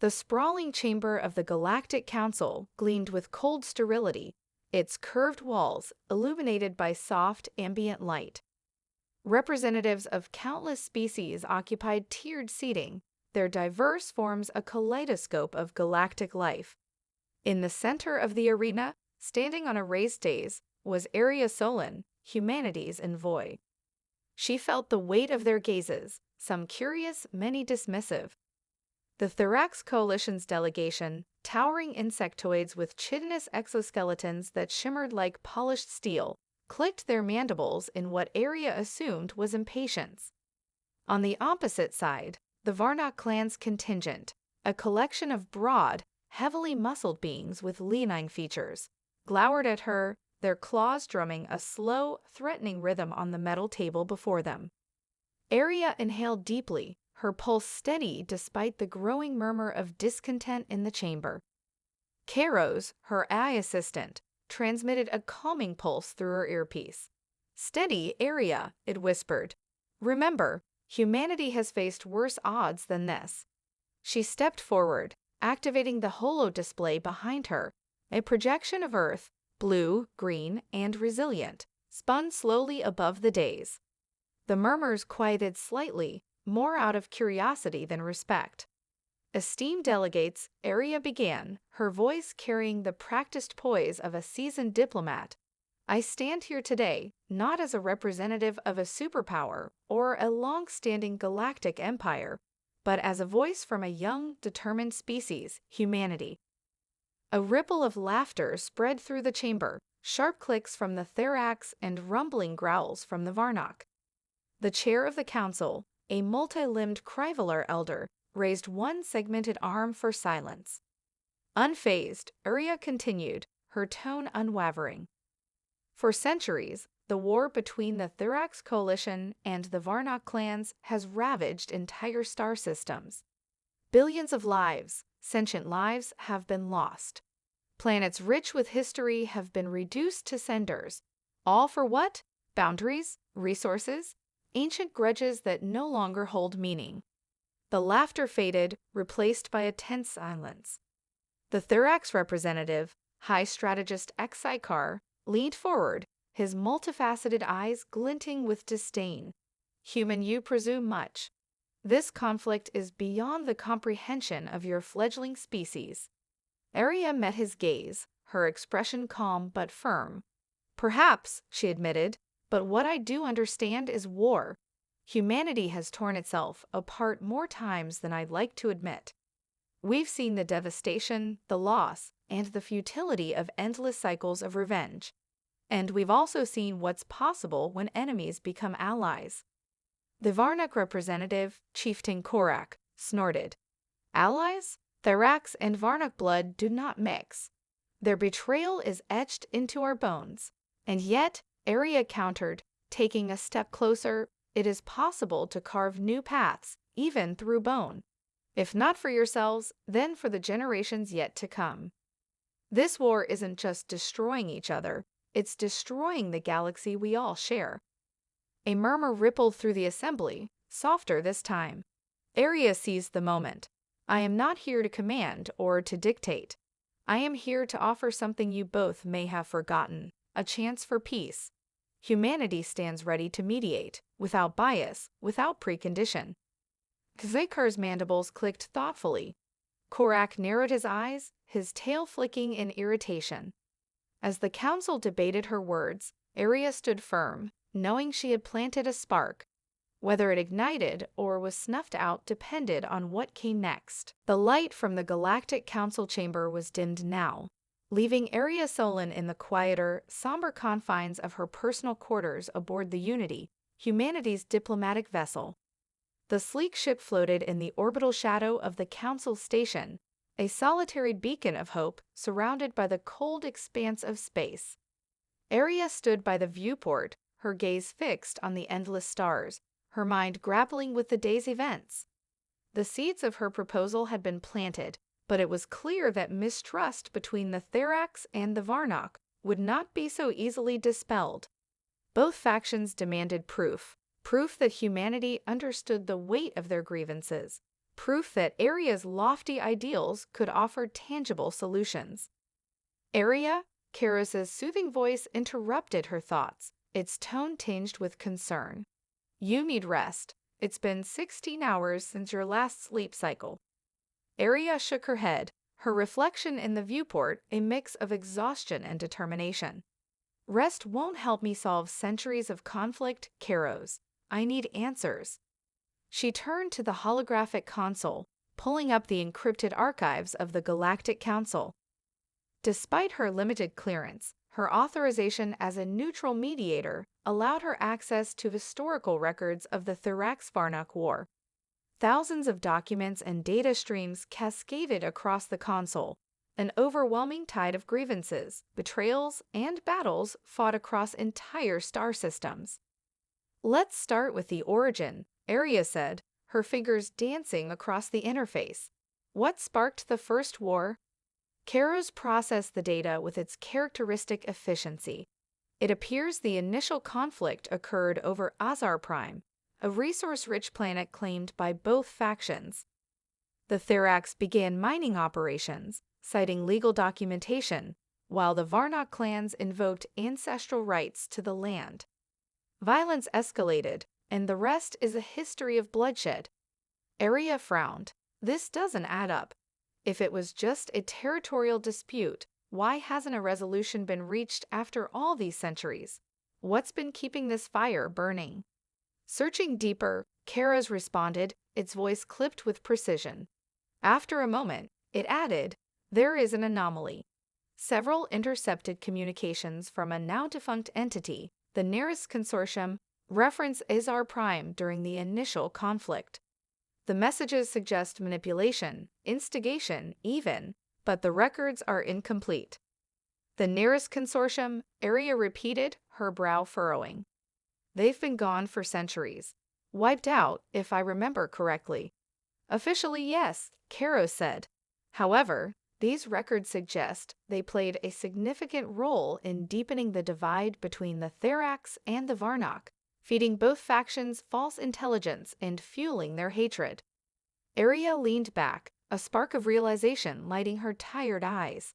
The sprawling chamber of the Galactic Council gleamed with cold sterility, its curved walls illuminated by soft, ambient light. Representatives of countless species occupied tiered seating, their diverse forms a kaleidoscope of galactic life. In the center of the arena, standing on a raised dais, was Area Solon, humanity's envoy. She felt the weight of their gazes, some curious, many dismissive. The Thorax Coalition's delegation, towering insectoids with chitinous exoskeletons that shimmered like polished steel, clicked their mandibles in what Area assumed was impatience. On the opposite side, the Varnock clan's contingent, a collection of broad, heavily muscled beings with leonine features, glowered at her, their claws drumming a slow, threatening rhythm on the metal table before them. Area inhaled deeply, her pulse steady despite the growing murmur of discontent in the chamber. Kairos, her eye assistant, transmitted a calming pulse through her earpiece. "Steady, Area," it whispered. "Remember, humanity has faced worse odds than this." She stepped forward, activating the holo display behind her. A projection of Earth, blue, green, and resilient, spun slowly above the dais. The murmurs quieted slightly, more out of curiosity than respect. "Esteemed delegates," Area began, her voice carrying the practiced poise of a seasoned diplomat. "I stand here today not as a representative of a superpower or a long-standing galactic empire, but as a voice from a young, determined species, humanity." A ripple of laughter spread through the chamber, sharp clicks from the Thorax and rumbling growls from the Varnock. The chair of the council, a multi-limbed Kryvalar elder, raised one segmented arm for silence. Unfazed, Area continued, her tone unwavering. "For centuries, the war between the Thorax Coalition and the Varnock clans has ravaged entire star systems. Billions of lives, sentient lives, have been lost. Planets rich with history have been reduced to cinders. All for what? Boundaries? Resources? Ancient grudges that no longer hold meaning." The laughter faded, replaced by a tense silence. The Thorax representative, High Strategist Xikar, leaned forward, his multifaceted eyes glinting with disdain. "Human, you presume much. This conflict is beyond the comprehension of your fledgling species." Area met his gaze, her expression calm but firm. "Perhaps," she admitted, "but what I do understand is war. Humanity has torn itself apart more times than I'd like to admit. We've seen the devastation, the loss, and the futility of endless cycles of revenge. And we've also seen what's possible when enemies become allies." The Varnock representative, Chieftain Korak, snorted. "Allies? Thorax and Varnock blood do not mix. Their betrayal is etched into our bones. And yet," Area countered, taking a step closer, "it is possible to carve new paths, even through bone. If not for yourselves, then for the generations yet to come. This war isn't just destroying each other, it's destroying the galaxy we all share." A murmur rippled through the assembly, softer this time. Area seized the moment. "I am not here to command or to dictate. I am here to offer something you both may have forgotten, a chance for peace. Humanity stands ready to mediate, without bias, without precondition." Xikar's mandibles clicked thoughtfully. Korak narrowed his eyes, his tail flicking in irritation. As the council debated her words, Area stood firm, knowing she had planted a spark. Whether it ignited or was snuffed out depended on what came next. The light from the Galactic Council chamber was dimmed now, leaving Area Solon in the quieter, somber confines of her personal quarters aboard the Unity, humanity's diplomatic vessel. The sleek ship floated in the orbital shadow of the Council station, a solitary beacon of hope surrounded by the cold expanse of space. Area stood by the viewport, her gaze fixed on the endless stars, her mind grappling with the day's events. The seeds of her proposal had been planted, but it was clear that mistrust between the Thorax and the Varnock would not be so easily dispelled. Both factions demanded proof that humanity understood the weight of their grievances, proof that Aria's lofty ideals could offer tangible solutions. Aria, Karos' soothing voice interrupted her thoughts, its tone tinged with concern. You need rest. It's been 16 hours since your last sleep cycle. Aria shook her head, her reflection in the viewport a mix of exhaustion and determination. Rest won't help me solve centuries of conflict, Karos. I need answers. She turned to the holographic console, pulling up the encrypted archives of the Galactic Council. Despite her limited clearance, her authorization as a neutral mediator allowed her access to historical records of the Therax-Varnock War. Thousands of documents and data streams cascaded across the console. An overwhelming tide of grievances, betrayals, and battles fought across entire star systems. Let's start with the origin, Aria said, her fingers dancing across the interface. What sparked the first war? Karos processed the data with its characteristic efficiency. It appears the initial conflict occurred over Azar Prime, a resource-rich planet claimed by both factions. The Therax began mining operations, citing legal documentation, while the Varnock clans invoked ancestral rights to the land. Violence escalated, and the rest is a history of bloodshed. Aria frowned. This doesn't add up. If it was just a territorial dispute, why hasn't a resolution been reached after all these centuries? What's been keeping this fire burning? Searching deeper, Karos responded, its voice clipped with precision. After a moment, it added, there is an anomaly. Several intercepted communications from a now-defunct entity, the Nearest Consortium, reference Azar Prime during the initial conflict. The messages suggest manipulation, instigation, even, but the records are incomplete. The Nearest Consortium, Aria repeated, her brow furrowing. They've been gone for centuries. Wiped out, if I remember correctly. Officially, yes, Karos said. However, these records suggest they played a significant role in deepening the divide between the Therax and the Varnock, feeding both factions false intelligence and fueling their hatred. Aria leaned back, a spark of realization lighting her tired eyes.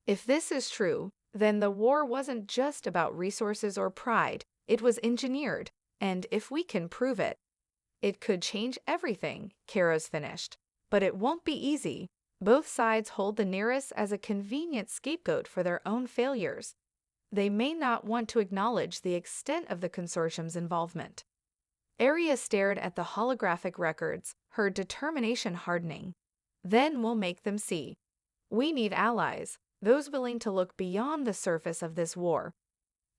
If this is true, then the war wasn't just about resources or pride, it was engineered, and if we can prove it, it could change everything, Karos finished. But it won't be easy. Both sides hold the Nearest as a convenient scapegoat for their own failures. They may not want to acknowledge the extent of the consortium's involvement. Aria stared at the holographic records, her determination hardening. Then we'll make them see. We need allies, those willing to look beyond the surface of this war.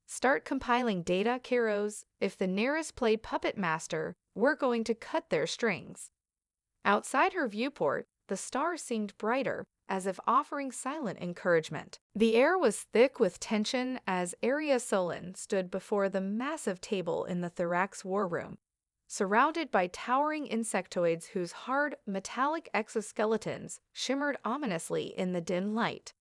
Start compiling data, Karos. If the Nearest play puppet master, we're going to cut their strings. Outside her viewport, the stars seemed brighter, as if offering silent encouragement. The air was thick with tension as Aria Solon stood before the massive table in the Therax war room, surrounded by towering insectoids whose hard, metallic exoskeletons shimmered ominously in the dim light.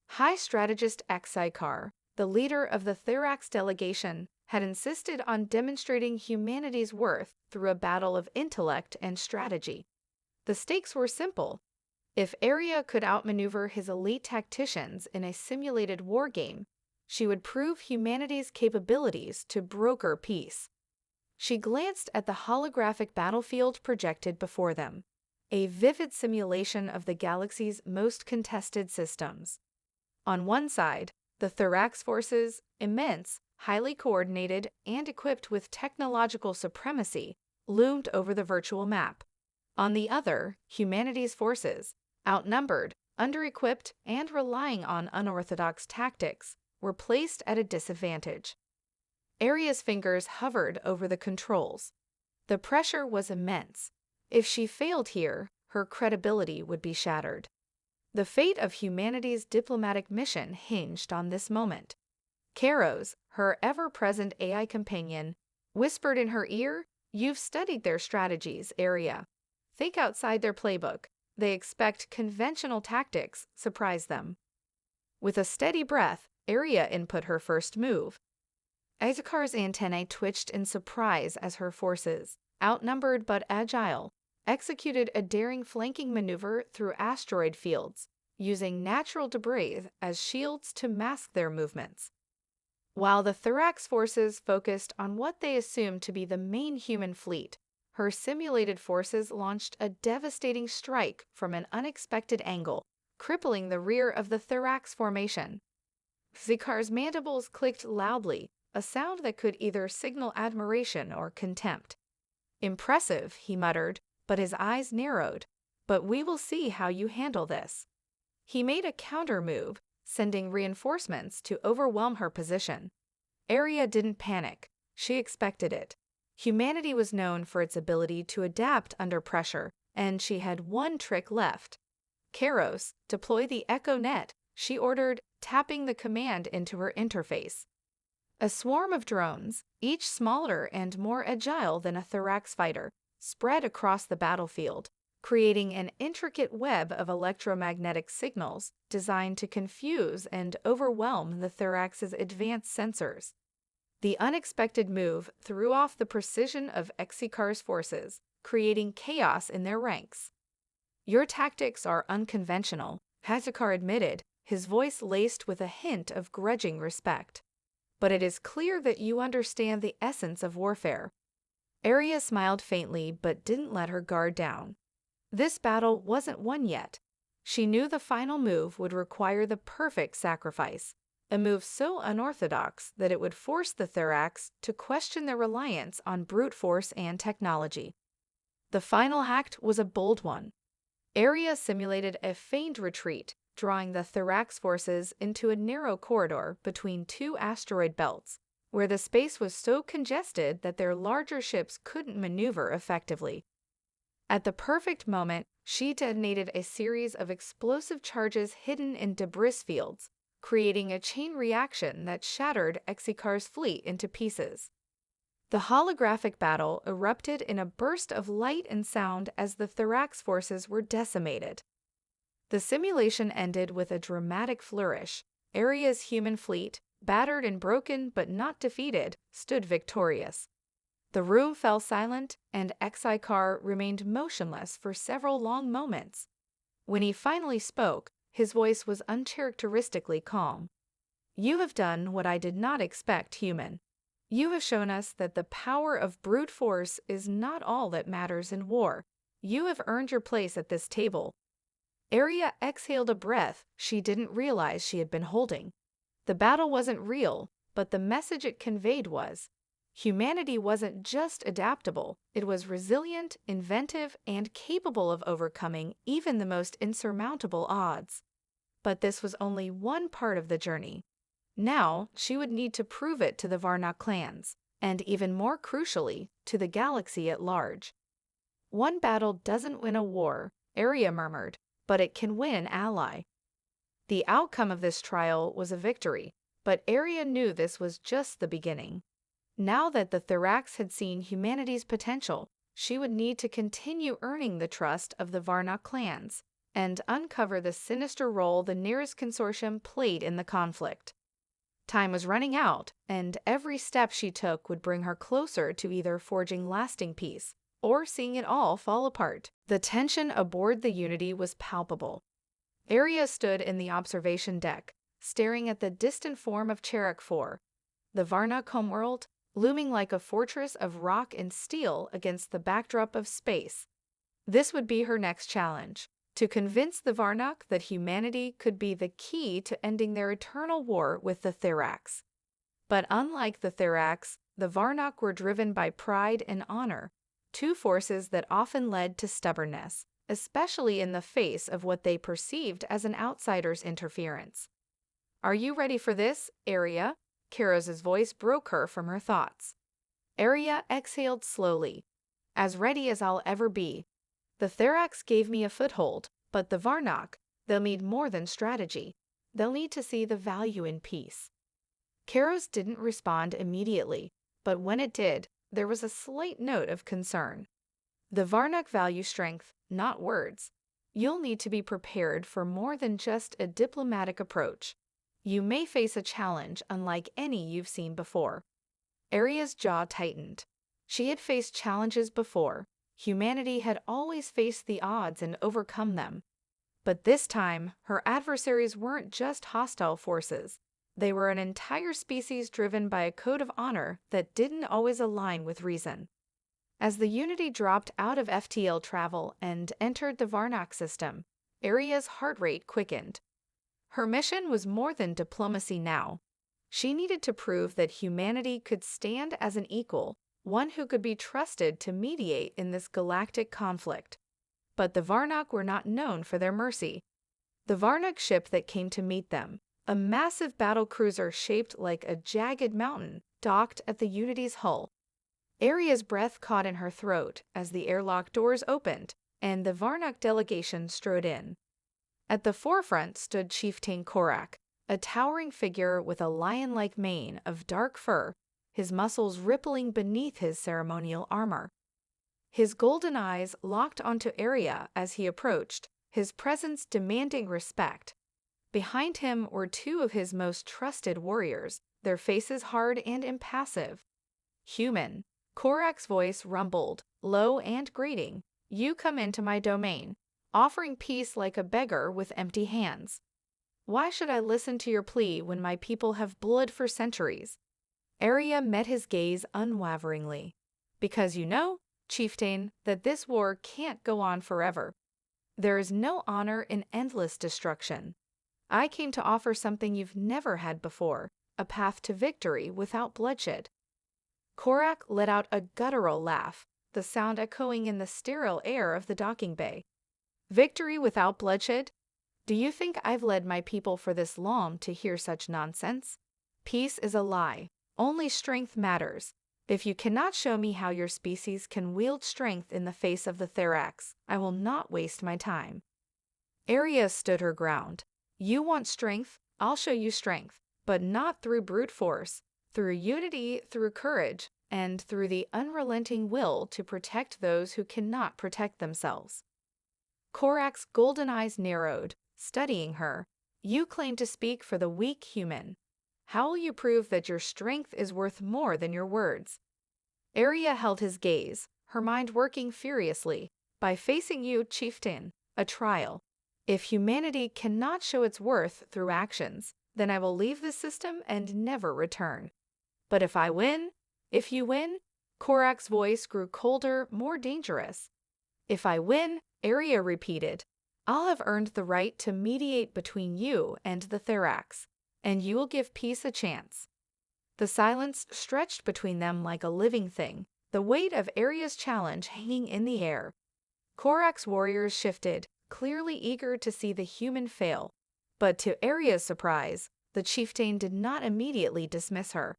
High Strategist Xikar, the leader of the Therax delegation, had insisted on demonstrating humanity's worth through a battle of intellect and strategy. The stakes were simple. If Aria could outmaneuver his elite tacticians in a simulated war game, she would prove humanity's capabilities to broker peace. She glanced at the holographic battlefield projected before them, a vivid simulation of the galaxy's most contested systems. On one side, the Therax forces, immense, highly coordinated, and equipped with technological supremacy, loomed over the virtual map. On the other, humanity's forces, outnumbered, under-equipped, and relying on unorthodox tactics, were placed at a disadvantage. Aria's fingers hovered over the controls. The pressure was immense. If she failed here, her credibility would be shattered. The fate of humanity's diplomatic mission hinged on this moment. Karos, her ever-present AI companion, whispered in her ear, "You've studied their strategies, Aria. Think outside their playbook. They expect conventional tactics, surprise them." With a steady breath, Aria input her first move. Isakar's antennae twitched in surprise as her forces, outnumbered but agile, executed a daring flanking maneuver through asteroid fields, using natural debris as shields to mask their movements. While the Thorax forces focused on what they assumed to be the main human fleet, her simulated forces launched a devastating strike from an unexpected angle, crippling the rear of the Thorax formation. Zikar's mandibles clicked loudly, a sound that could either signal admiration or contempt. "Impressive," he muttered, but his eyes narrowed. "But we will see how you handle this." He made a counter move, sending reinforcements to overwhelm her position. Aria didn't panic. She expected it. Humanity was known for its ability to adapt under pressure, and she had one trick left. "Keros, deploy the Echo Net," she ordered, tapping the command into her interface. A swarm of drones, each smaller and more agile than a Thorax fighter, spread across the battlefield, creating an intricate web of electromagnetic signals designed to confuse and overwhelm the Thorax's advanced sensors. The unexpected move threw off the precision of Exikar's forces, creating chaos in their ranks. "Your tactics are unconventional," Hazikar admitted, his voice laced with a hint of grudging respect. "But it is clear that you understand the essence of warfare." Aria smiled faintly but didn't let her guard down. This battle wasn't won yet. She knew the final move would require the perfect sacrifice, a move so unorthodox that it would force the Thorax to question their reliance on brute force and technology. The final act was a bold one. Aria simulated a feigned retreat, drawing the Thorax forces into a narrow corridor between two asteroid belts, where the space was so congested that their larger ships couldn't maneuver effectively. At the perfect moment, she detonated a series of explosive charges hidden in debris fields, creating a chain reaction that shattered Exikar's fleet into pieces. The holographic battle erupted in a burst of light and sound as the Thorax forces were decimated. The simulation ended with a dramatic flourish. Aria's human fleet, battered and broken but not defeated, stood victorious. The room fell silent, and Exikar remained motionless for several long moments. When he finally spoke, his voice was uncharacteristically calm. "You have done what I did not expect, human. You have shown us that the power of brute force is not all that matters in war. You have earned your place at this table." Aria exhaled a breath she didn't realize she had been holding. The battle wasn't real, but the message it conveyed was. Humanity wasn't just adaptable, it was resilient, inventive, and capable of overcoming even the most insurmountable odds. But this was only one part of the journey. Now, she would need to prove it to the Varnak clans, and even more crucially, to the galaxy at large. "One battle doesn't win a war," Aria murmured, "but it can win an ally." The outcome of this trial was a victory, but Aria knew this was just the beginning. Now that the Thorax had seen humanity's potential, she would need to continue earning the trust of the Varnak clans and uncover the sinister role the nearest consortium played in the conflict. Time was running out, and every step she took would bring her closer to either forging lasting peace or seeing it all fall apart. The tension aboard the Unity was palpable. Aria stood in the observation deck, staring at the distant form of Cherak 4, the Varnak homeworld, looming like a fortress of rock and steel against the backdrop of space. This would be her next challenge, to convince the Varnak that humanity could be the key to ending their eternal war with the Thorax. But unlike the Thorax, the Varnak were driven by pride and honor, two forces that often led to stubbornness, especially in the face of what they perceived as an outsider's interference. "Are you ready for this, Aria?" Keros's voice broke her from her thoughts. Aria exhaled slowly. "As ready as I'll ever be. The Thorax gave me a foothold, but the Varnak, they'll need more than strategy. They'll need to see the value in peace." Keros didn't respond immediately, but when it did, there was a slight note of concern. "The Varnak value strength, not words. You'll need to be prepared for more than just a diplomatic approach. You may face a challenge unlike any you've seen before." Aria's jaw tightened. She had faced challenges before, Humanity had always faced the odds and overcome them. But this time, her adversaries weren't just hostile forces. They were an entire species driven by a code of honor that didn't always align with reason. As the Unity dropped out of FTL travel and entered the Varnock system, Aria's heart rate quickened. Her mission was more than diplomacy now. She needed to prove that humanity could stand as an equal, one who could be trusted to mediate in this galactic conflict. But the Varnock were not known for their mercy. The Varnock ship that came to meet them, a massive battlecruiser shaped like a jagged mountain, docked at the Unity's hull. Aria's breath caught in her throat as the airlock doors opened and the Varnock delegation strode in. At the forefront stood Chieftain Korak, a towering figure with a lion-like mane of dark fur, his muscles rippling beneath his ceremonial armor. His golden eyes locked onto Aria as he approached, his presence demanding respect. Behind him were two of his most trusted warriors, their faces hard and impassive. Human. Korak's voice rumbled, low and grating. You come into my domain, offering peace like a beggar with empty hands. Why should I listen to your plea when my people have blood for centuries? Aria met his gaze unwaveringly. Because you know, Chieftain, that this war can't go on forever. There is no honor in endless destruction. I came to offer something you've never had before, a path to victory without bloodshed. Korak let out a guttural laugh, the sound echoing in the sterile air of the docking bay. Victory without bloodshed? Do you think I've led my people for this long to hear such nonsense? Peace is a lie. Only strength matters. If you cannot show me how your species can wield strength in the face of the Therax, I will not waste my time. Aria stood her ground. You want strength? I'll show you strength, but not through brute force, through unity, through courage, and through the unrelenting will to protect those who cannot protect themselves. Korak's golden eyes narrowed, studying her. You claim to speak for the weak human. How will you prove that your strength is worth more than your words? Aria held his gaze, her mind working furiously. By facing you, Chieftain, a trial. If humanity cannot show its worth through actions, then I will leave the system and never return. But if I win, if you win, Korak's voice grew colder, more dangerous. If I win, Aria repeated, I'll have earned the right to mediate between you and the Therax, and you will give peace a chance. The silence stretched between them like a living thing, the weight of Aria's challenge hanging in the air. Korak's warriors shifted, clearly eager to see the human fail. But to Aria's surprise, the chieftain did not immediately dismiss her.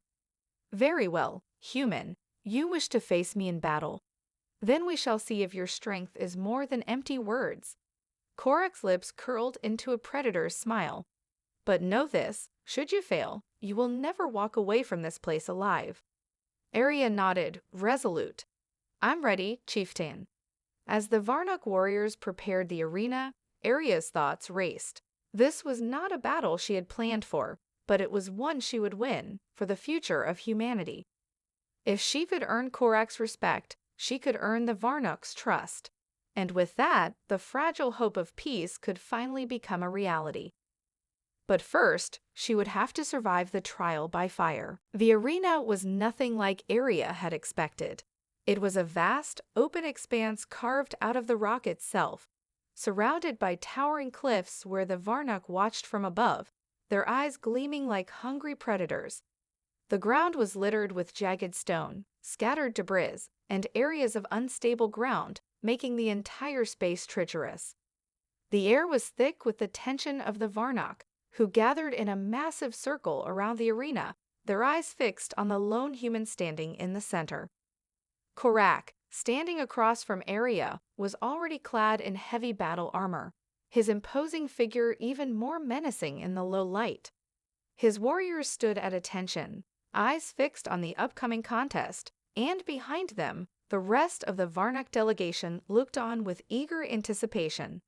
Very well, human, you wish to face me in battle. Then we shall see if your strength is more than empty words. Korak's lips curled into a predator's smile. But know this, should you fail, you will never walk away from this place alive. Aria nodded, resolute. I'm ready, chieftain. As the Varnock warriors prepared the arena, Aria's thoughts raced. This was not a battle she had planned for, but it was one she would win for the future of humanity. If she could earn Korak's respect, she could earn the Varnock's trust. And with that, the fragile hope of peace could finally become a reality. But first, she would have to survive the trial by fire. The arena was nothing like Aria had expected. It was a vast, open expanse carved out of the rock itself, surrounded by towering cliffs where the Varnock watched from above, their eyes gleaming like hungry predators. The ground was littered with jagged stone, scattered debris, and areas of unstable ground, making the entire space treacherous. The air was thick with the tension of the Varnock, who gathered in a massive circle around the arena, their eyes fixed on the lone human standing in the center. Korak, standing across from Aria, was already clad in heavy battle armor, his imposing figure even more menacing in the low light. His warriors stood at attention, eyes fixed on the upcoming contest, and behind them, the rest of the Varnock delegation looked on with eager anticipation.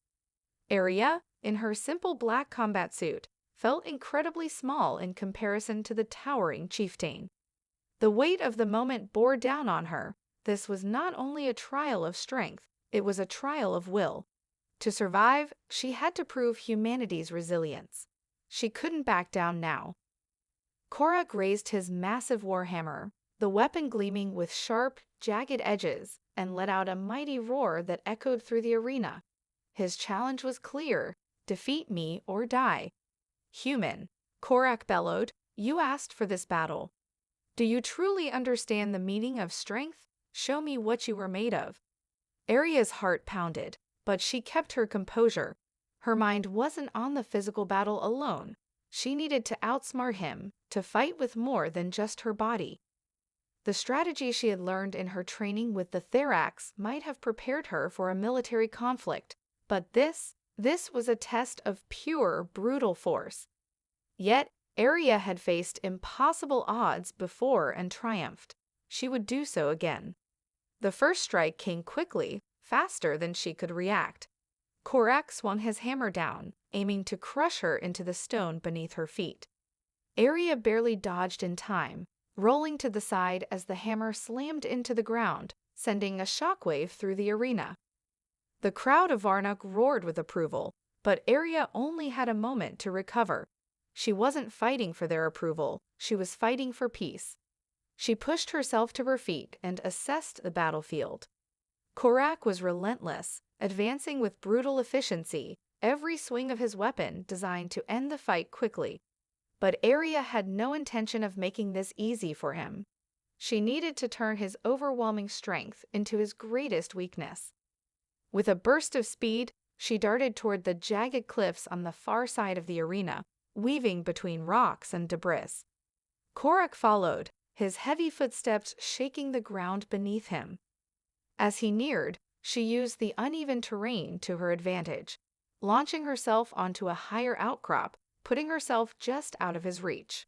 Aria, in her simple black combat suit, felt incredibly small in comparison to the towering chieftain. The weight of the moment bore down on her, This was not only a trial of strength, it was a trial of will. To survive, she had to prove humanity's resilience. She couldn't back down now. Korak raised his massive warhammer, the weapon gleaming with sharp, jagged edges, and let out a mighty roar that echoed through the arena. His challenge was clear: defeat me or die. Human, Korak bellowed, you asked for this battle. Do you truly understand the meaning of strength? Show me what you were made of. Arya's heart pounded, but she kept her composure. Her mind wasn't on the physical battle alone. She needed to outsmart him, to fight with more than just her body. The strategy she had learned in her training with the Therax might have prepared her for a military conflict, but this was a test of pure, brutal force. Yet, Arya had faced impossible odds before and triumphed. She would do so again. The first strike came quickly, faster than she could react. Korak swung his hammer down, aiming to crush her into the stone beneath her feet. Arya barely dodged in time, rolling to the side as the hammer slammed into the ground, sending a shockwave through the arena. The crowd of Varnok roared with approval, but Arya only had a moment to recover. She wasn't fighting for their approval, she was fighting for peace. She pushed herself to her feet and assessed the battlefield. Korak was relentless, advancing with brutal efficiency, every swing of his weapon designed to end the fight quickly. But Arya had no intention of making this easy for him. She needed to turn his overwhelming strength into his greatest weakness. With a burst of speed, she darted toward the jagged cliffs on the far side of the arena, weaving between rocks and debris. Korak followed, his heavy footsteps shaking the ground beneath him. As he neared, she used the uneven terrain to her advantage, launching herself onto a higher outcrop, putting herself just out of his reach.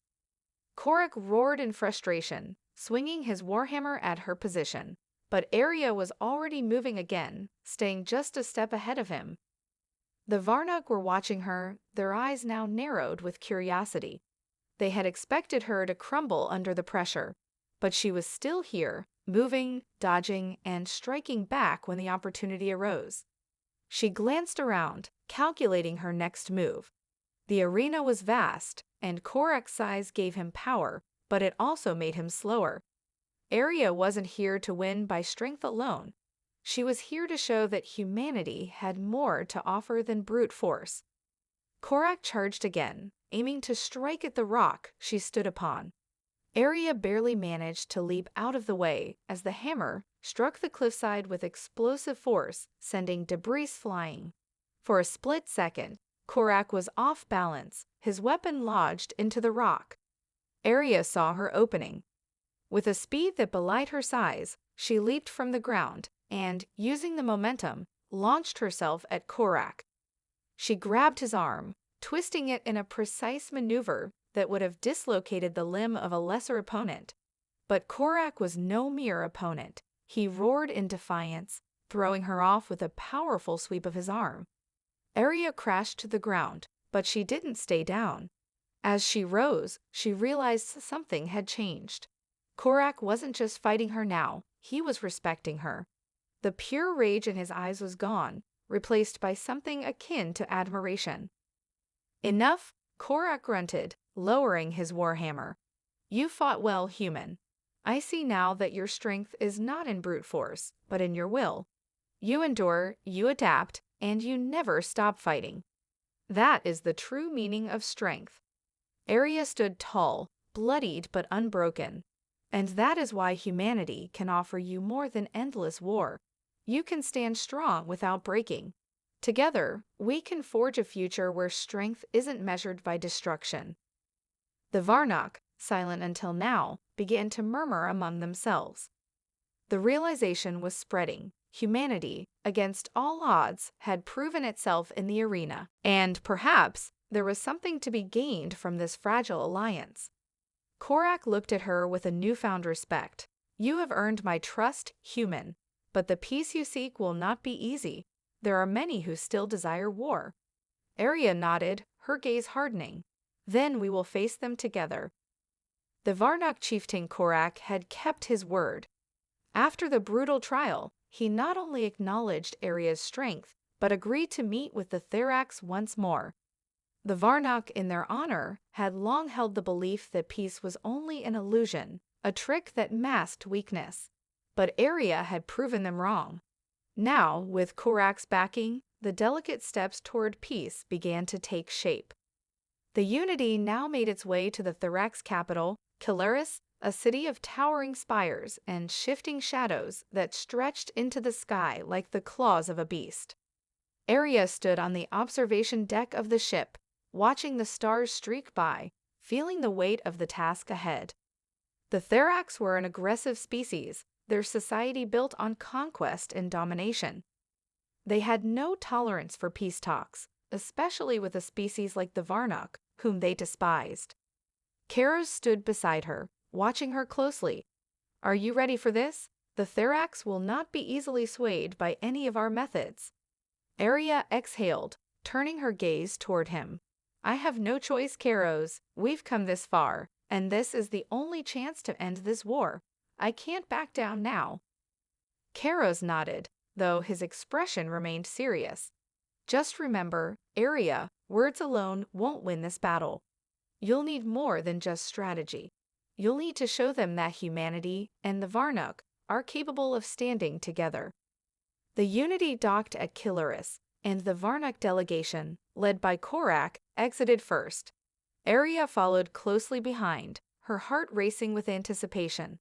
Korak roared in frustration, swinging his warhammer at her position, but Arya was already moving again, staying just a step ahead of him. The Varnok were watching her, their eyes now narrowed with curiosity. They had expected her to crumble under the pressure, but she was still here, moving, dodging, and striking back when the opportunity arose. She glanced around, calculating her next move. The arena was vast, and Korak's size gave him power, but it also made him slower. Arya wasn't here to win by strength alone. She was here to show that humanity had more to offer than brute force. Korak charged again, aiming to strike at the rock she stood upon. Arya barely managed to leap out of the way as the hammer struck the cliffside with explosive force, sending debris flying. For a split second, Korak was off balance, his weapon lodged into the rock. Arya saw her opening. With a speed that belied her size, she leaped from the ground and, using the momentum, launched herself at Korak. She grabbed his arm, twisting it in a precise maneuver that would have dislocated the limb of a lesser opponent. But Korak was no mere opponent. He roared in defiance, throwing her off with a powerful sweep of his arm. Arya crashed to the ground, but she didn't stay down. As she rose, she realized something had changed. Korak wasn't just fighting her now, he was respecting her. The pure rage in his eyes was gone, replaced by something akin to admiration. Enough, Korak grunted, lowering his warhammer. You fought well, human. I see now that your strength is not in brute force, but in your will. You endure, you adapt, and you never stop fighting. That is the true meaning of strength. Arya stood tall, bloodied but unbroken. And that is why humanity can offer you more than endless war. You can stand strong without breaking. Together, we can forge a future where strength isn't measured by destruction. The Varnok, silent until now, began to murmur among themselves. The realization was spreading. Humanity, against all odds, had proven itself in the arena, and perhaps there was something to be gained from this fragile alliance. Korak looked at her with a newfound respect. You have earned my trust, human. But the peace you seek will not be easy. There are many who still desire war. Arya nodded, her gaze hardening. Then we will face them together. The Varnok chieftain Korak had kept his word. After the brutal trial, he not only acknowledged Aria's strength, but agreed to meet with the Therax once more. The Varnok, in their honor, had long held the belief that peace was only an illusion, a trick that masked weakness. But Aria had proven them wrong. Now, with Korak's backing, the delicate steps toward peace began to take shape. The Unity now made its way to the Therax capital, Kilaris, a city of towering spires and shifting shadows that stretched into the sky like the claws of a beast. Aria stood on the observation deck of the ship, watching the stars streak by, feeling the weight of the task ahead. The Therax were an aggressive species, their society built on conquest and domination. They had no tolerance for peace talks, especially with a species like the Varnok, whom they despised. Karos stood beside her, watching her closely. "Are you ready for this? The Therax will not be easily swayed by any of our methods." Aria exhaled, turning her gaze toward him. "I have no choice, Karos. We've come this far, and this is the only chance to end this war. I can't back down now." Karos nodded, though his expression remained serious. "Just remember, Aria, words alone won't win this battle. You'll need more than just strategy. You'll need to show them that humanity and the Varnok are capable of standing together." The Unity docked at Kilaris, and the Varnok delegation, led by Korak, exited first. Aria followed closely behind, her heart racing with anticipation.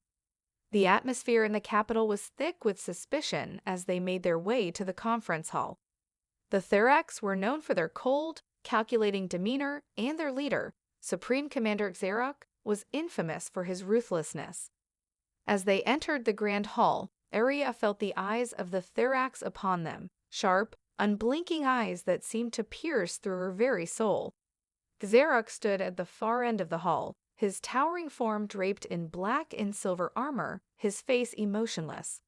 The atmosphere in the capital was thick with suspicion as they made their way to the conference hall. The Therax were known for their cold, calculating demeanor, and their leader, Supreme Commander Xerok, was infamous for his ruthlessness. As they entered the grand hall, Aria felt the eyes of the Therax upon them, sharp, unblinking eyes that seemed to pierce through her very soul. Xerok stood at the far end of the hall, his towering form draped in black and silver armor, his face emotionless.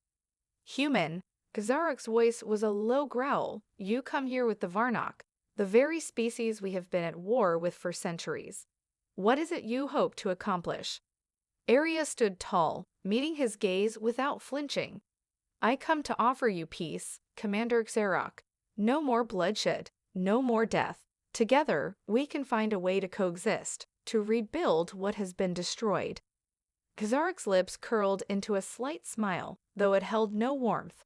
"Human," Xerok's voice was a low growl, "you come here with the Varnok, the very species we have been at war with for centuries. What is it you hope to accomplish?" Aria stood tall, meeting his gaze without flinching. "I come to offer you peace, Commander Xerok. No more bloodshed, no more death. Together, we can find a way to coexist, to rebuild what has been destroyed." Xerok's lips curled into a slight smile, though it held no warmth.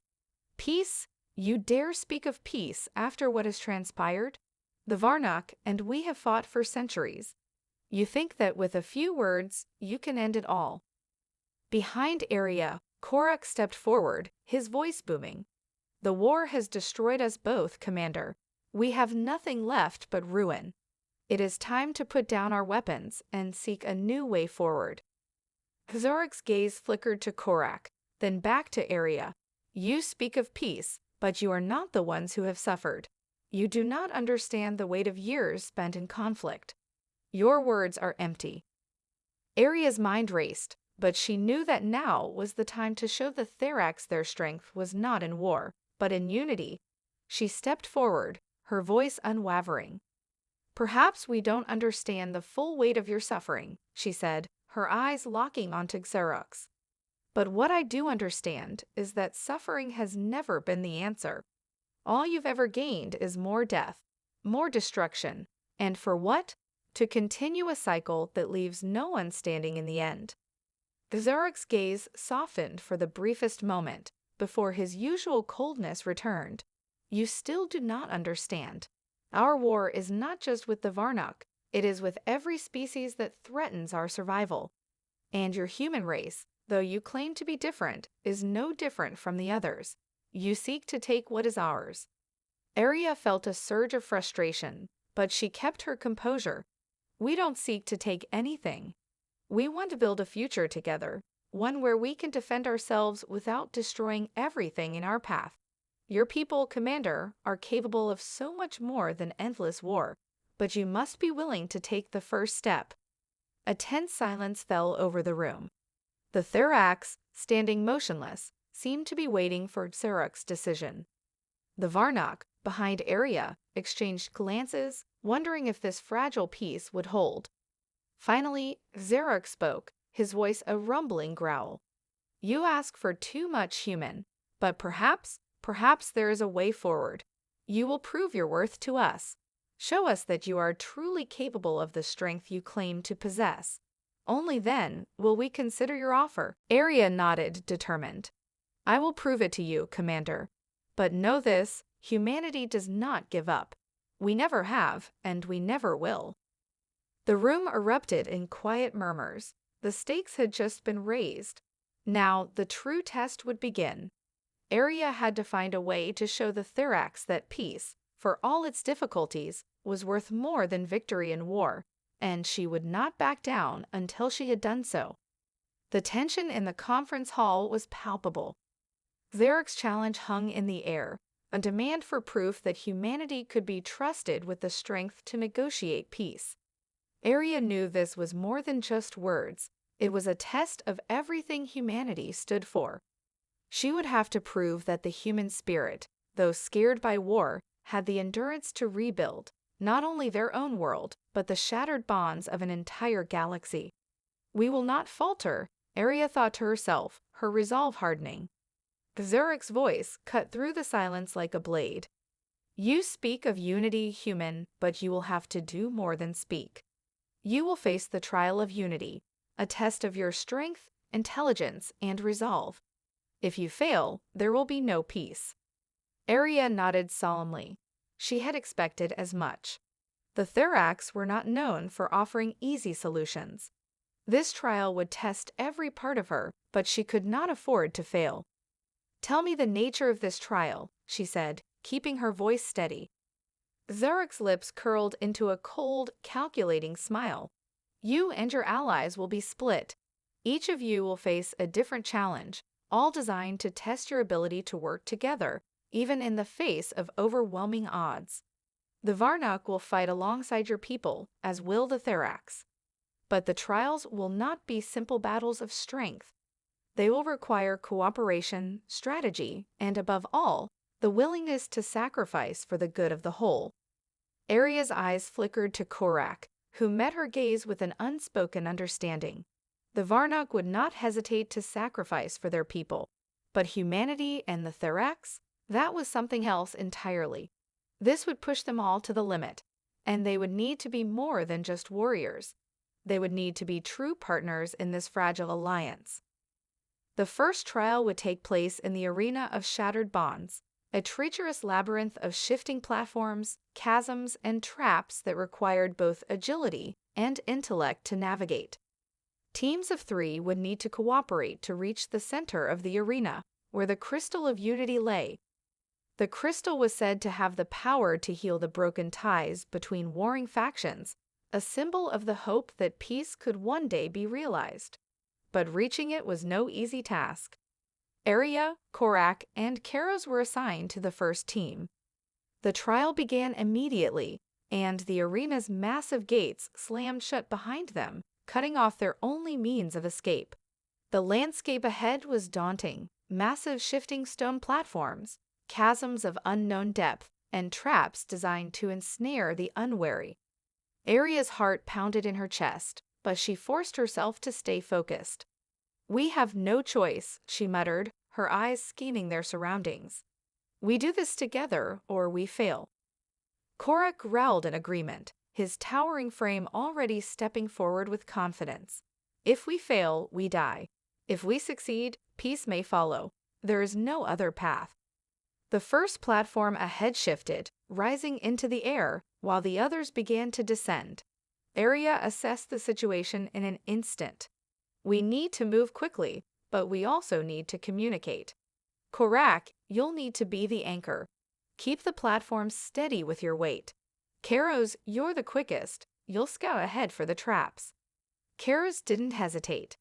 "Peace? You dare speak of peace after what has transpired? The Varnok and we have fought for centuries. You think that with a few words, you can end it all." Behind Aria, Korak stepped forward, his voice booming. "The war has destroyed us both, Commander. We have nothing left but ruin. It is time to put down our weapons and seek a new way forward." Xerok's gaze flickered to Korak, then back to Aria. "You speak of peace, but you are not the ones who have suffered. You do not understand the weight of years spent in conflict. Your words are empty." Aria's mind raced, but she knew that now was the time to show the Therax their strength was not in war, but in unity. She stepped forward, her voice unwavering. "Perhaps we don't understand the full weight of your suffering," she said, her eyes locking onto Xerok's. "But what I do understand is that suffering has never been the answer. All you've ever gained is more death, more destruction, and for what? To continue a cycle that leaves no one standing in the end." Xerok's gaze softened for the briefest moment, before his usual coldness returned. "You still do not understand. Our war is not just with the Varnok, it is with every species that threatens our survival. And your human race, though you claim to be different, is no different from the others. You seek to take what is ours." Aria felt a surge of frustration, but she kept her composure. "We don't seek to take anything. We want to build a future together, one where we can defend ourselves without destroying everything in our path. Your people, Commander, are capable of so much more than endless war, but you must be willing to take the first step." A tense silence fell over the room. The Therax, standing motionless, seemed to be waiting for Xerok's decision. The Varnok, behind Aria, exchanged glances, wondering if this fragile peace would hold. Finally, Xerok spoke, his voice a rumbling growl. You ask for too much, human, but perhaps there is a way forward. You will prove your worth to us. Show us that you are truly capable of the strength you claim to possess. Only then will we consider your offer." Arya nodded, determined. "I will prove it to you, Commander. But know this, humanity does not give up. We never have, and we never will." The room erupted in quiet murmurs. The stakes had just been raised. Now the true test would begin. Arya had to find a way to show the Thorax that peace, for all its difficulties, was worth more than victory in war, and she would not back down until she had done so. The tension in the conference hall was palpable. Zarek's challenge hung in the air, a demand for proof that humanity could be trusted with the strength to negotiate peace. Arya knew this was more than just words. It was a test of everything humanity stood for. She would have to prove that the human spirit, though scared by war, had the endurance to rebuild, not only their own world, but the shattered bonds of an entire galaxy. "We will not falter," Arya thought to herself, her resolve hardening. Zarek's voice cut through the silence like a blade. "You speak of unity, human, but you will have to do more than speak. You will face the trial of unity, a test of your strength, intelligence, and resolve. If you fail, there will be no peace." Arya nodded solemnly. She had expected as much. The Thorax were not known for offering easy solutions. This trial would test every part of her, but she could not afford to fail. "Tell me the nature of this trial," she said, keeping her voice steady. Zarek's lips curled into a cold, calculating smile. "You and your allies will be split. Each of you will face a different challenge, all designed to test your ability to work together, even in the face of overwhelming odds. The Varnok will fight alongside your people, as will the Thorax. But the trials will not be simple battles of strength. They will require cooperation, strategy, and above all, the willingness to sacrifice for the good of the whole." Arya's eyes flickered to Korak, who met her gaze with an unspoken understanding. The Varnok would not hesitate to sacrifice for their people, but humanity and the Thorax? That was something else entirely. This would push them all to the limit, and they would need to be more than just warriors. They would need to be true partners in this fragile alliance. The first trial would take place in the arena of shattered bonds, a treacherous labyrinth of shifting platforms, chasms, and traps that required both agility and intellect to navigate. Teams of 3 would need to cooperate to reach the center of the arena, where the Crystal of Unity lay. The crystal was said to have the power to heal the broken ties between warring factions, a symbol of the hope that peace could one day be realized. But reaching it was no easy task. Arya, Korak, and Karos were assigned to the first team. The trial began immediately, and the arena's massive gates slammed shut behind them, cutting off their only means of escape. The landscape ahead was daunting: massive shifting stone platforms, chasms of unknown depth, and traps designed to ensnare the unwary. Arya's heart pounded in her chest, but she forced herself to stay focused. "We have no choice," she muttered, her eyes scanning their surroundings. "We do this together, or we fail." Korak growled in agreement, his towering frame already stepping forward with confidence. "If we fail, we die. If we succeed, peace may follow. There is no other path." The first platform ahead shifted, rising into the air, while the others began to descend. Arya assessed the situation in an instant. "We need to move quickly, but we also need to communicate. Korak, you'll need to be the anchor. Keep the platform steady with your weight. Karos, you're the quickest. You'll scout ahead for the traps." Karos didn't hesitate.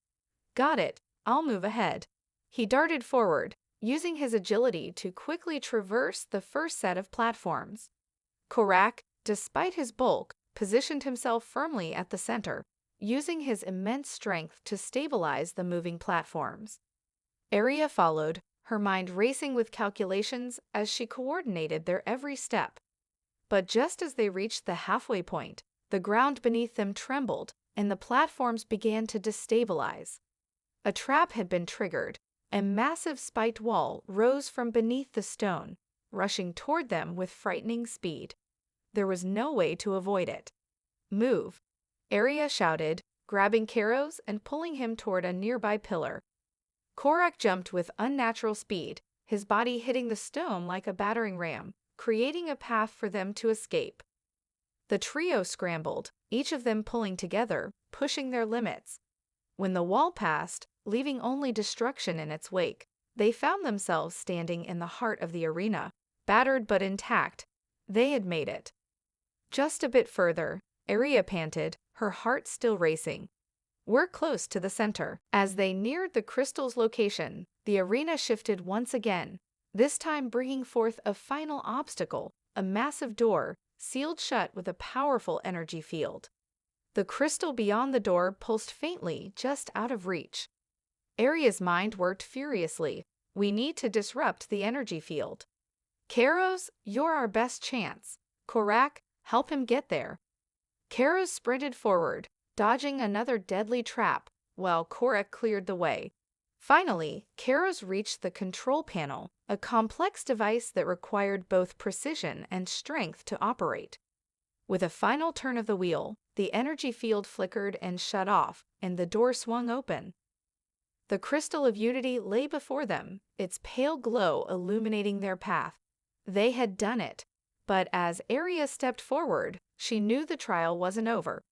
"Got it. I'll move ahead." He darted forward, using his agility to quickly traverse the first set of platforms. Korak, despite his bulk, positioned himself firmly at the center, using his immense strength to stabilize the moving platforms. Arya followed, her mind racing with calculations as she coordinated their every step. But just as they reached the halfway point, the ground beneath them trembled, and the platforms began to destabilize. A trap had been triggered, A massive spiked wall rose from beneath the stone, rushing toward them with frightening speed. There was no way to avoid it. "Move!" Arya shouted, grabbing Kairos and pulling him toward a nearby pillar. Korak jumped with unnatural speed, his body hitting the stone like a battering ram, creating a path for them to escape. The trio scrambled, each of them pulling together, pushing their limits. When the wall passed, leaving only destruction in its wake, they found themselves standing in the heart of the arena, battered but intact. They had made it. Just a bit further, Arya panted, her heart still racing. "We're close to the center." As they neared the crystal's location, the arena shifted once again, this time bringing forth a final obstacle, a massive door, sealed shut with a powerful energy field. The crystal beyond the door pulsed faintly, just out of reach. Arya's mind worked furiously. "We need to disrupt the energy field. Kairos, you're our best chance. Korak, help him get there." Kairos sprinted forward, dodging another deadly trap, while Korak cleared the way. Finally, Kairos reached the control panel, a complex device that required both precision and strength to operate. With a final turn of the wheel, the energy field flickered and shut off, and the door swung open. The crystal of unity lay before them, its pale glow illuminating their path. They had done it, but as Arya stepped forward, she knew the trial wasn't over.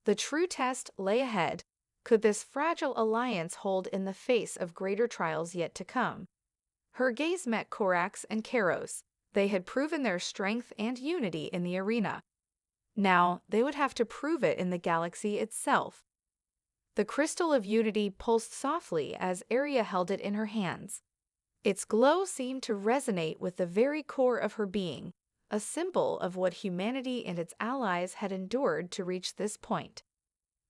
The true test lay ahead. Could this fragile alliance hold in the face of greater trials yet to come? Her gaze met Korak's and Kairos. They had proven their strength and unity in the arena. Now, they would have to prove it in the galaxy itself. The crystal of unity pulsed softly as Arya held it in her hands. Its glow seemed to resonate with the very core of her being, a symbol of what humanity and its allies had endured to reach this point.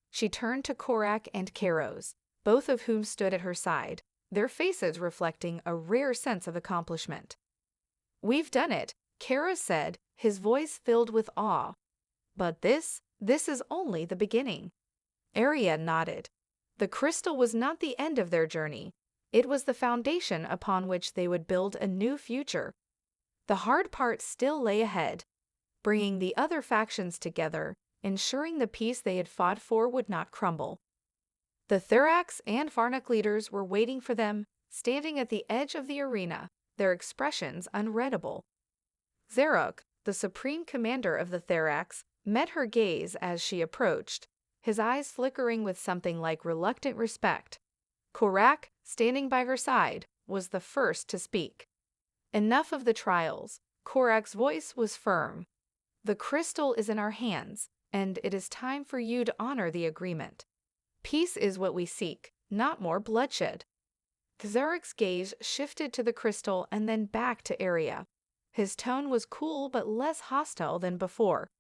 She turned to Korak and Kairos, both of whom stood at her side, their faces reflecting a rare sense of accomplishment. "We've done it," Kairos said, his voice filled with awe. "But this is only the beginning." Arya nodded. The crystal was not the end of their journey. It was the foundation upon which they would build a new future. The hard part still lay ahead, bringing the other factions together, ensuring the peace they had fought for would not crumble. The Thorax and Farnak leaders were waiting for them, standing at the edge of the arena, their expressions unreadable. Zarok, the supreme commander of the Thorax, met her gaze as she approached, his eyes flickering with something like reluctant respect. Korak, standing by her side, was the first to speak. "Enough of the trials." Korak's voice was firm. "The crystal is in our hands, and it is time for you to honor the agreement. Peace is what we seek, not more bloodshed." Zarok's gaze shifted to the crystal and then back to Arya. His tone was cool but less hostile than before.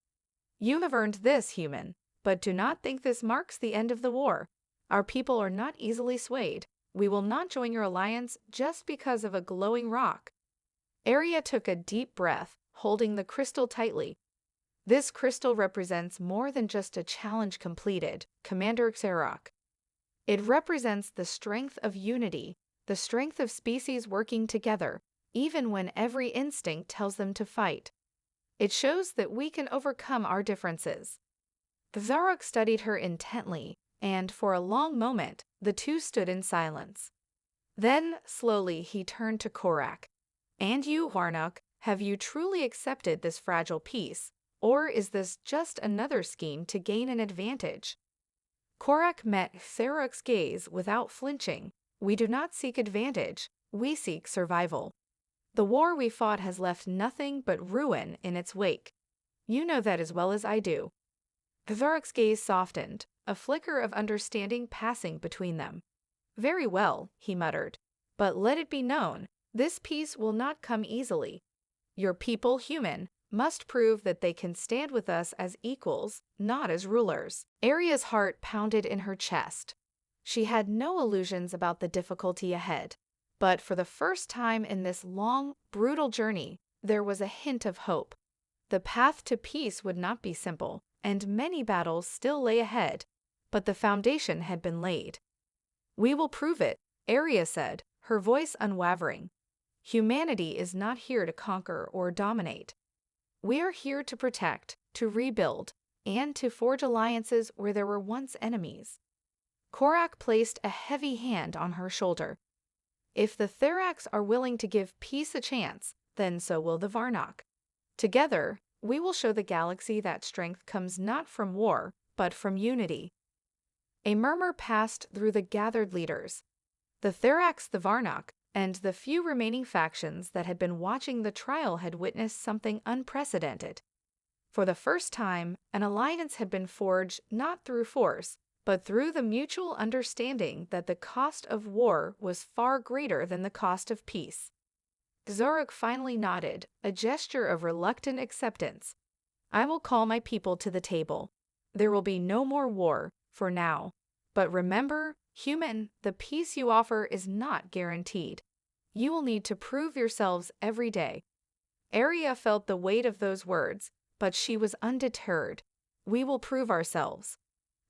"You have earned this, human, but do not think this marks the end of the war. Our people are not easily swayed. We will not join your alliance just because of a glowing rock." Arya took a deep breath, holding the crystal tightly. "This crystal represents more than just a challenge completed, Commander Zarok. It represents the strength of unity, the strength of species working together, even when every instinct tells them to fight. It shows that we can overcome our differences." Zarok studied her intently, and for a long moment, the two stood in silence. Then, slowly, he turned to Korak. "And you, Warnock, have you truly accepted this fragile peace, or is this just another scheme to gain an advantage?" Korak met Zarok's gaze without flinching. "We do not seek advantage, we seek survival. The war we fought has left nothing but ruin in its wake. You know that as well as I do." Zarok's gaze softened, a flicker of understanding passing between them. "Very well," he muttered. "But let it be known, this peace will not come easily. Your people, human, must prove that they can stand with us as equals, not as rulers." Arya's heart pounded in her chest. She had no illusions about the difficulty ahead. But for the first time in this long, brutal journey, there was a hint of hope. The path to peace would not be simple, and many battles still lay ahead, but the foundation had been laid. "We will prove it," Arya said, her voice unwavering. Humanity is not here to conquer or dominate. We are here to protect, to rebuild, and to forge alliances where there were once enemies. Korak placed a heavy hand on her shoulder. If the Therax are willing to give peace a chance, then so will the Varnok. Together, we will show the galaxy that strength comes not from war, but from unity. A murmur passed through the gathered leaders. The Therax, the Varnok, and the few remaining factions that had been watching the trial had witnessed something unprecedented. For the first time, an alliance had been forged not through force, but through the mutual understanding that the cost of war was far greater than the cost of peace. Zoruk finally nodded, a gesture of reluctant acceptance. I will call my people to the table. There will be no more war, for now. But remember, human, the peace you offer is not guaranteed. You will need to prove yourselves every day. Arya felt the weight of those words, but she was undeterred. We will prove ourselves.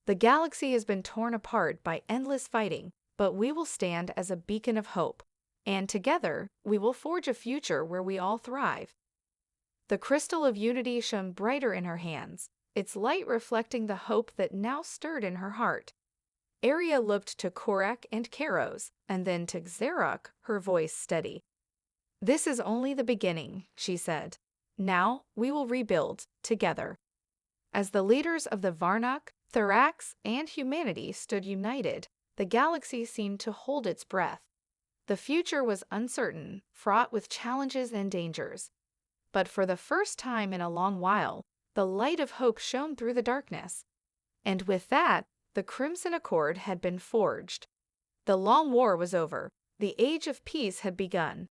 The galaxy has been torn apart by endless fighting, but we will stand as a beacon of hope. And together, we will forge a future where we all thrive. The crystal of unity shone brighter in her hands, its light reflecting the hope that now stirred in her heart. Arya looked to Korak and Karos, and then to Xerok, her voice steady. This is only the beginning, she said. Now we will rebuild, together. As the leaders of the Varnok, Therax, and humanity stood united, the galaxy seemed to hold its breath. The future was uncertain, fraught with challenges and dangers. But for the first time in a long while, the light of hope shone through the darkness. And with that, the Crimson Accord had been forged. The long war was over. The age of peace had begun.